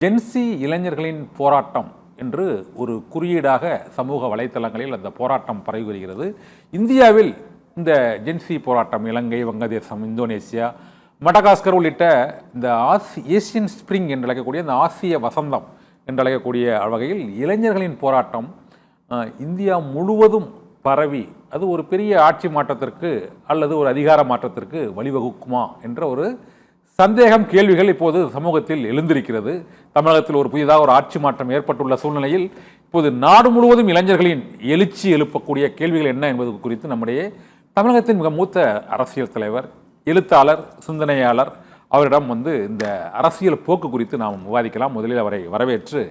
Gen Z இளைஞர்களின் போராட்டம் என்று ஒரு குறியீடாக சமூக வலைத்தளங்களில் அந்த போராட்டம் பரவி வருகிறது. இந்தியாவில் இந்த ஜென்சி போராட்டம் இலங்கை, வங்கதேசம், இந்தோனேசியா, மடகாஸ்கர் உள்ளிட்ட இந்த ஏசியன் ஸ்பிரிங் என்று அழைக்கக்கூடிய இந்த ஆசிய வசந்தம் என்று அழைக்கக்கூடிய வகையில் இளைஞர்களின் போராட்டம் இந்தியா முழுவதும் பரவி அது ஒரு பெரிய ஆட்சி மாற்றத்திற்கு அல்லது ஒரு அதிகார மாற்றத்திற்கு வழிவகுக்குமா என்ற ஒரு சந்தேகம், கேள்விகள் இப்போது சமூகத்தில் எழுந்திருக்கிறது. தமிழகத்தில் ஒரு புதிதாக ஒரு ஆட்சி மாற்றம் ஏற்பட்டுள்ள சூழ்நிலையில் இப்போது நாடு முழுவதும் இளைஞர்களின் எழுச்சி எழுப்பக்கூடிய கேள்விகள் என்ன என்பது குறித்து நம்முடைய தமிழகத்தின் மிக மூத்த அரசியல் தலைவர், எழுத்தாளர், சிந்தனையாளர் அவரிடம் இந்த அரசியல் போக்கு குறித்து நாம் விவாதிக்கலாம். முதலில் அவரை வரவேற்று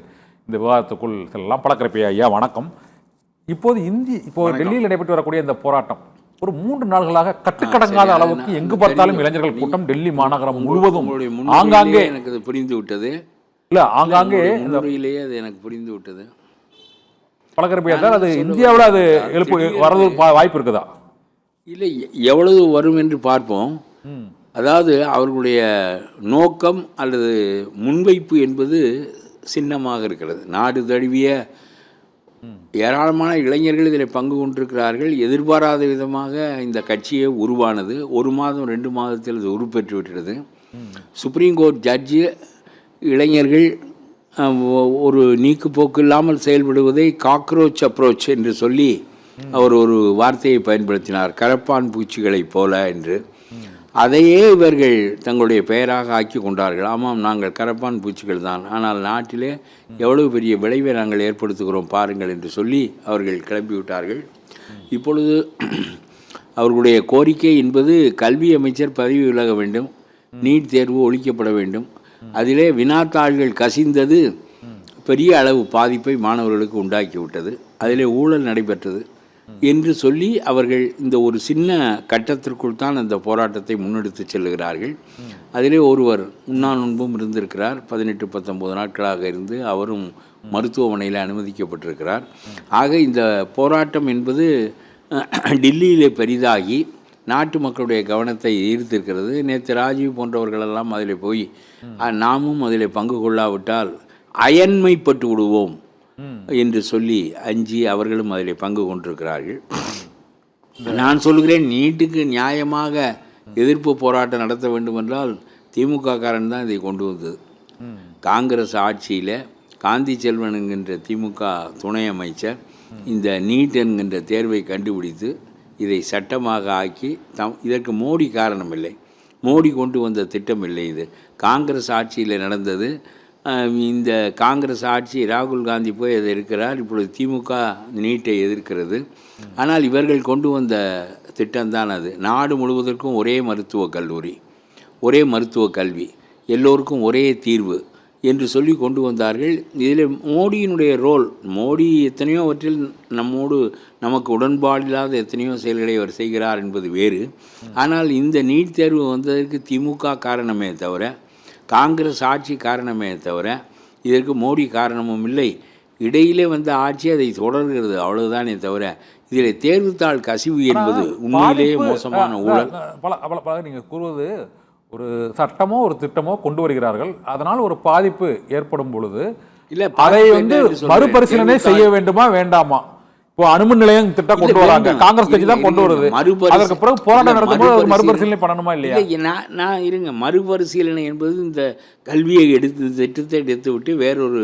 இந்த விவாதத்துக்குள் செல்லலாம். பழக்கரப்பையா ஐயா, வணக்கம். இப்போது டெல்லியில் நடைபெற்று வரக்கூடிய இந்த போராட்டம் ஒரு 3 நாள்களாக கட்டுக்கடங்காத அளவுக்கு எங்கு பார்த்தாலும் இளைஞர்கள் கூட்டம் டெல்லி மாநகரம் முழுவதும் ஆங்காங்கே எனக்கு அது புரிந்து விட்டது. இல்ல ஆங்காங்கே முன்னுரையிலேயே அது எனக்கு புரிந்து விட்டது. பழக்கரப்பையா சார், அது இந்தியாவில் அது வரது வாய்ப்பு இருக்குதா? இல்லை, எவ்வளவு வரும் என்று பார்ப்போம். அதாவது அவர்களுடைய நோக்கம் அல்லது முன்வைப்பு என்பது சின்னமாக இருக்கிறது. நாடு தழுவிய ஏராளமான இளைஞர்கள் இதில் பங்கு கொண்டிருக்கிறார்கள். எதிர்பாராத விதமாக இந்த கட்சியே உருவானது. 1 மாதம் 2 மாதத்தில் அது உருப்பெற்று விட்டது. சுப்ரீம் கோர்ட் ஜட்ஜு இளைஞர்கள் ஒரு நீக்குப்போக்கு இல்லாமல் செயல்படுவதை காக்ரோச் அப்ரோச் என்று சொல்லி அவர் ஒரு வார்த்தையை பயன்படுத்தினார், கரப்பான் பூச்சிகளைப் போல என்று. அதையே இவர்கள் தங்களுடைய பெயராக ஆக்கி கொண்டார்கள். ஆமாம், நாங்கள் கரப்பான் பூச்சிகள் தான், ஆனால் நாட்டிலே எவ்வளவு பெரிய விளைவை நாங்கள் ஏற்படுத்துகிறோம் பாருங்கள் என்று சொல்லி அவர்கள் கிளம்பிவிட்டார்கள். இப்பொழுது அவர்களுடைய கோரிக்கை என்பது கல்வி அமைச்சர் பதவி விலக வேண்டும், நீட் தேர்வு ஒழிக்கப்பட வேண்டும், அதிலே வினாத்தாள்கள் கசிந்தது பெரிய அளவு பாதிப்பை மாணவர்களுக்கு உண்டாக்கிவிட்டது, அதிலே ஊழல் நடைபெற்றது என்று சொல்லி அவர்கள் இந்த ஒரு சின்ன கட்டத்திற்குள் தான் அந்த போராட்டத்தை முன்னெடுத்து செல்லுகிறார்கள். அதிலே ஒருவர் முன்பும் இருந்திருக்கிறார். 18-19 நாட்களாக இருந்து அவரும் மருத்துவமனையில் அனுமதிக்கப்பட்டிருக்கிறார். ஆக இந்த போராட்டம் என்பது டில்லியிலே பெரிதாகி நாட்டு மக்களுடைய கவனத்தை ஈர்த்திருக்கிறது. நேற்று ராஜீவ் போன்றவர்களெல்லாம் அதில் போய் நாமும் அதில் பங்கு கொள்ளாவிட்டால் அயன்மைப்பட்டு விடுவோம் என்று சொல்லி அஞ்சி அவர்களும் அதில் பங்கு கொண்டிருக்கிறார்கள். நான் சொல்கிறேன், நீட்டுக்கு நியாயமாக எதிர்ப்பு போராட்டம் நடத்த வேண்டும் என்றால் திமுக காரன் தான் இதை கொண்டு வந்தது. காங்கிரஸ் ஆட்சியில் காந்தி செல்வன் என்கின்ற திமுக துணை அமைச்சர் இந்த நீட் என்கின்ற தேர்வை கண்டுபிடித்து இதை சட்டமாக ஆக்கி இதற்கு மோடி காரணம் இல்லை, மோடி கொண்டு வந்த திட்டம் இல்லை, இது காங்கிரஸ் ஆட்சியில் நடந்தது. இந்த காங்கிரஸ் ஆட்சி ராகுல் காந்தி போய் அதை இருக்கிறார். இப்பொழுது திமுக நீட்டை எதிர்க்கிறது. ஆனால் இவர்கள் கொண்டு வந்த திட்டம்தான் அது. நாடு முழுவதற்கும் ஒரே மருத்துவக் கல்லூரி, ஒரே மருத்துவக் கல்வி, எல்லோருக்கும் ஒரே தீர்வு என்று சொல்லி கொண்டு வந்தார்கள். இதில் மோடியினுடைய ரோல், மோடி எத்தனையோவற்றில் நமக்கு உடன்பாடில்லாத எத்தனையோ செயல்களை அவர் செய்கிறார் என்பது வேறு. ஆனால் இந்த நீட் தேர்வு வந்ததற்கு திமுக காரணமே தவிர, காங்கிரஸ் ஆட்சி காரணமே தவிர இதற்கு மோடி காரணமும் இல்லை. இடையிலே வந்த ஆட்சி அதை தொடர்கிறது, அவ்வளவுதானே தவிர இதில் தேர்வுத்தாள் கசிவு என்பது உண்மையிலேயே மோசமான ஊழல். நீங்கள் கூறுவது ஒரு சட்டமோ ஒரு திட்டமோ கொண்டு வருகிறார்கள், அதனால் ஒரு பாதிப்பு ஏற்படும் பொழுது இல்லை அதை மறுபரிசீலனை செய்ய வேண்டுமா வேண்டாமா? இப்போ அணுமின் நிலையம் திட்டம் கொண்டு வராங்க, காங்கிரஸ் கட்சி தான் கொண்டு வருது. அதற்கு பிறகு போராட்டம் நடத்தும்போது மறுபரிசீலனை பண்ணணுமா இல்லையா? நான் இருங்க, மறுபரிசீலனை என்பது இந்த கல்வியை திட்டத்தை எடுத்து விட்டு வேறொரு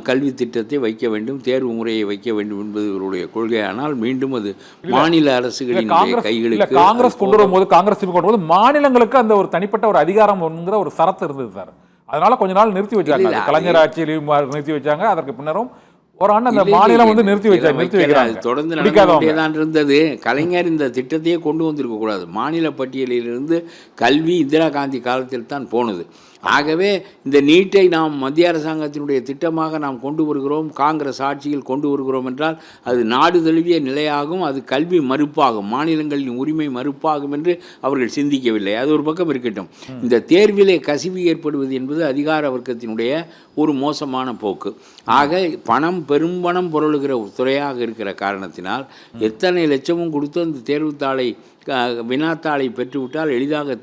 கல்வி திட்டத்தை வைக்க வேண்டும், தேர்வு முறையை வைக்க வேண்டும் என்பது இவருடைய கொள்கை. ஆனால் மீண்டும் அது மாநில அரசுகளின் கைகளுக்கு காங்கிரஸ் கொண்டு வரும்போது, காங்கிரஸ் கொண்டு வரும்போது மாநிலங்களுக்கு அந்த ஒரு தனிப்பட்ட ஒரு அதிகாரம் ஒரு சரத்து இருந்தது சார். அதனால கொஞ்ச நாள் நிறுத்தி வச்சாங்க, கலைஞர் ஆட்சியிலையும் நிறுத்தி வச்சாங்க. அதற்கு பின்னரும் ஒரு அந்த மாநிலம் நிறுத்தி வைக்கிறாங்க. தொடர்ந்து நடந்துதான் இருந்தது. கலைஞர் இந்த திட்டத்தையே கொண்டு வந்திருக்க கூடாது. மாநில பட்டியலிலிருந்து கல்வி இந்திரா காந்தி காலத்தில் தான் போனது. ஆகவே இந்த நீட்டை நாம் மத்திய அரசாங்கத்தினுடைய திட்டமாக நாம் கொண்டு வருகிறோம், காங்கிரஸ் ஆட்சியில் கொண்டு வருகிறோம் என்றால் அது நாடு தழுவிய நிலையாகும், அது கல்வி மறுப்பாகும், மாநிலங்களின் உரிமை மறுப்பாகும் என்று அவர்கள் சிந்திக்கவில்லை. அது ஒரு பக்கம் இருக்கட்டும். இந்த தேர்விலே கசிவு ஏற்படுவது என்பது அதிகார வர்க்கத்தினுடைய ஒரு மோசமான போக்கு. ஆக பெரும்பணம் பொருளுகிற துறையாக இருக்கிற காரணத்தினால் எத்தனை லட்சமும் கொடுத்து அந்த தேர்வுத்தாளை வினாத்தாளை பெற்றுவிட்டால் எளிதாக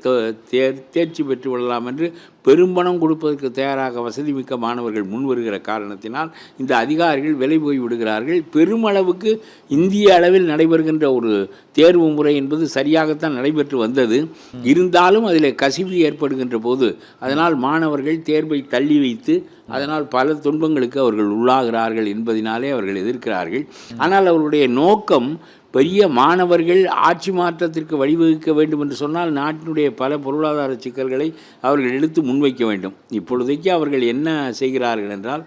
தேர்ச்சி பெற்று விடலாம் என்று பெரும்பணம் கொடுப்பதற்கு தயாராக வசதிமிக்க மாணவர்கள் முன் வருகிற காரணத்தினால் இந்த அதிகாரிகள் விலை போய் விடுகிறார்கள். பெருமளவுக்கு இந்திய அளவில் நடைபெறுகின்ற ஒரு தேர்வு முறை என்பது சரியாகத்தான் நடைபெற்று வந்தது. இருந்தாலும் அதில் கசிவு ஏற்படுகின்ற போது அதனால் மாணவர்கள் தேர்வை தள்ளி வைத்து அதனால் பல துன்பங்களுக்கு அவர்கள் உள்ளாகிறார்கள் என்பதினாலே அவர்கள் எதிர்க்கிறார்கள். ஆனால் அவர்களுடைய நோக்கம் பெரிய மாணவர்கள் ஆட்சி மாற்றத்திற்கு வழிவகுக்க வேண்டும் என்று சொன்னால் நாட்டினுடைய பல பொருளாதார சிக்கல்களை அவர்கள் எடுத்து முன்வைக்க வேண்டும். இப்பொழுதைக்கு அவர்கள் என்ன செய்கிறார்கள் என்றால்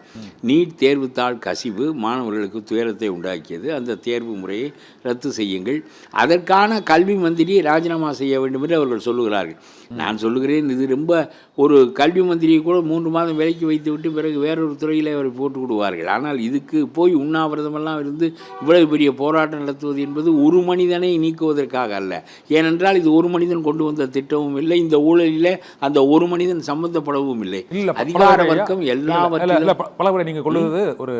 நீட் தேர்வுத்தாள் கசிவு மாணவர்களுக்கு துயரத்தை உண்டாக்கியது. அந்த தேர்வு முறையை ரத்து செய்யுங்கள், அதற்கான கல்வி மந்திரியை ராஜினாமா செய்ய வேண்டும் என்று அவர்கள் சொல்லுகிறார்கள். நான் சொல்லுகிறேன், இது ரொம்ப ஒரு கல்வி மந்திரியை கூட 3 மாதம் வேலைக்கு வைத்து விட்டு பிறகு வேறொரு துறையில் அவரை போட்டு விடுவார்கள். ஆனால் இதுக்கு போய் உண்ணாவிரதமெல்லாம் இருந்து இவ்வளவு பெரிய போராட்டம் நடத்துவது என்பது ஒரு மனிதனை நீக்குவதற்காக அல்ல. ஏனென்றால் இது ஒரு மனிதன் கொண்டு வந்த திட்டமும் இல்லை, இந்த ஊழலில் அந்த ஒரு மனிதன் சம்பந்தப்படவும் இல்லை. அதிகார வர்க்கம் எல்லாவற்றிலும் பலமுறை நீங்கள் கொள்வது ஒரு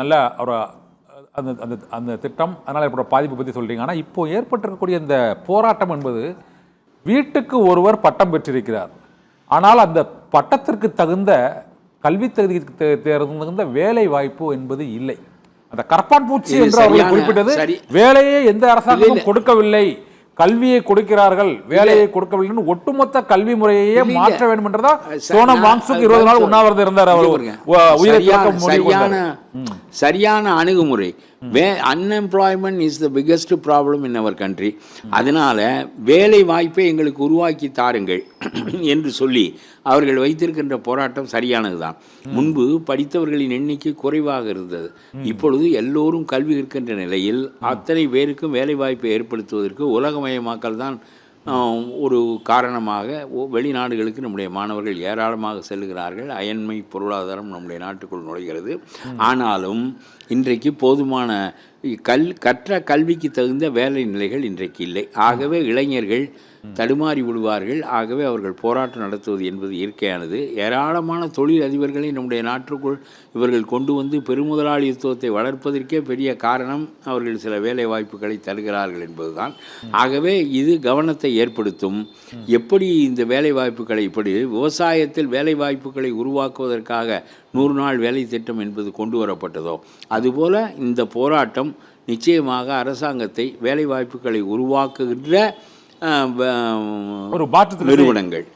நல்ல ஒரு அந்த அந்த அந்த திட்டம், அதனால் ஏற்பட்ட பாதிப்பு பற்றி சொல்கிறீங்க. ஆனால் இப்போ ஏற்பட்டிருக்கக்கூடிய இந்த போராட்டம் என்பது வீட்டுக்கு ஒருவர் பட்டம் பெற்றிருக்கிறார், ஆனால் அந்த பட்டத்திற்கு தகுந்த கல்வி தகுதிக்கு தகுந்த வேலை வாய்ப்பு என்பது இல்லை. அந்த கரப்பான் பூச்சி என்று அவர்கள் குறிப்பிட்டது வேலையை எந்த அரசாங்கமும் கொடுக்கவில்லை, கல்வியை கொடுக்கிறார்கள், வேலையை கொடுக்கவில்லை, ஒட்டுமொத்த கல்வி முறையே மாற்ற வேண்டும் என்றதா சோனம் வாங்சுக் 20 நாள் உண்ணாவிரதம் இருந்தார். சரியான அணுகுமுறை. Unemployment is the biggest problem in our country. அதனால வேலை வாய்ப்பை எங்களுக்கு உருவாக்கி தாருங்கள் என்று சொல்லி அவர்கள் வைத்திருக்கின்ற போராட்டம் சரியானது தான். முன்பு படித்தவர்களின் எண்ணிக்கை குறைவாக இருந்தது. இப்பொழுது எல்லோரும் கல்வி இருக்கின்ற நிலையில் அத்தனை பேருக்கும் வேலை வாய்ப்பை ஏற்படுத்துவதற்கு உலகமயமாக்கல் தான் ஒரு காரணமாக வெளிநாடுகளுக்கு நம்முடைய மாணவர்கள் ஏராளமாக செல்லுகிறார்கள். அயன்மை பொருளாதாரம் நம்முடைய நாட்டுக்குள் நுழைகிறது. ஆனாலும் இன்றைக்கு போதுமான கற்ற கல்விக்கு தகுந்த வேலை நிலைகள் இன்றைக்கு இல்லை. ஆகவே இளைஞர்கள் தடுமாறி விடுவார்கள். ஆகவே அவர்கள் போராட்டம் நடத்துவது என்பது இயற்கையானது. ஏராளமான தொழில் அதிபர்களை நம்முடைய நாட்டுக்குள் இவர்கள் கொண்டு வந்து பெருமுதலாளித்துவத்தை வளர்ப்பதற்கே பெரிய காரணம் அவர்கள் சில வேலை வாய்ப்புகளை தருகிறார்கள் என்பதுதான். ஆகவே இது கவனத்தை ஏற்படுத்தும். எப்படி இந்த வேலை வாய்ப்புகளை, இப்படி விவசாயத்தில் வேலை வாய்ப்புகளை உருவாக்குவதற்காக 100 நாள் வேலை திட்டம் என்பது கொண்டு வரப்பட்டதோ அதுபோல் இந்த போராட்டம் நிச்சயமாக அரசாங்கத்தை வேலை வாய்ப்புகளை உருவாக்குகின்ற ஒரு நிறுவனங்கள்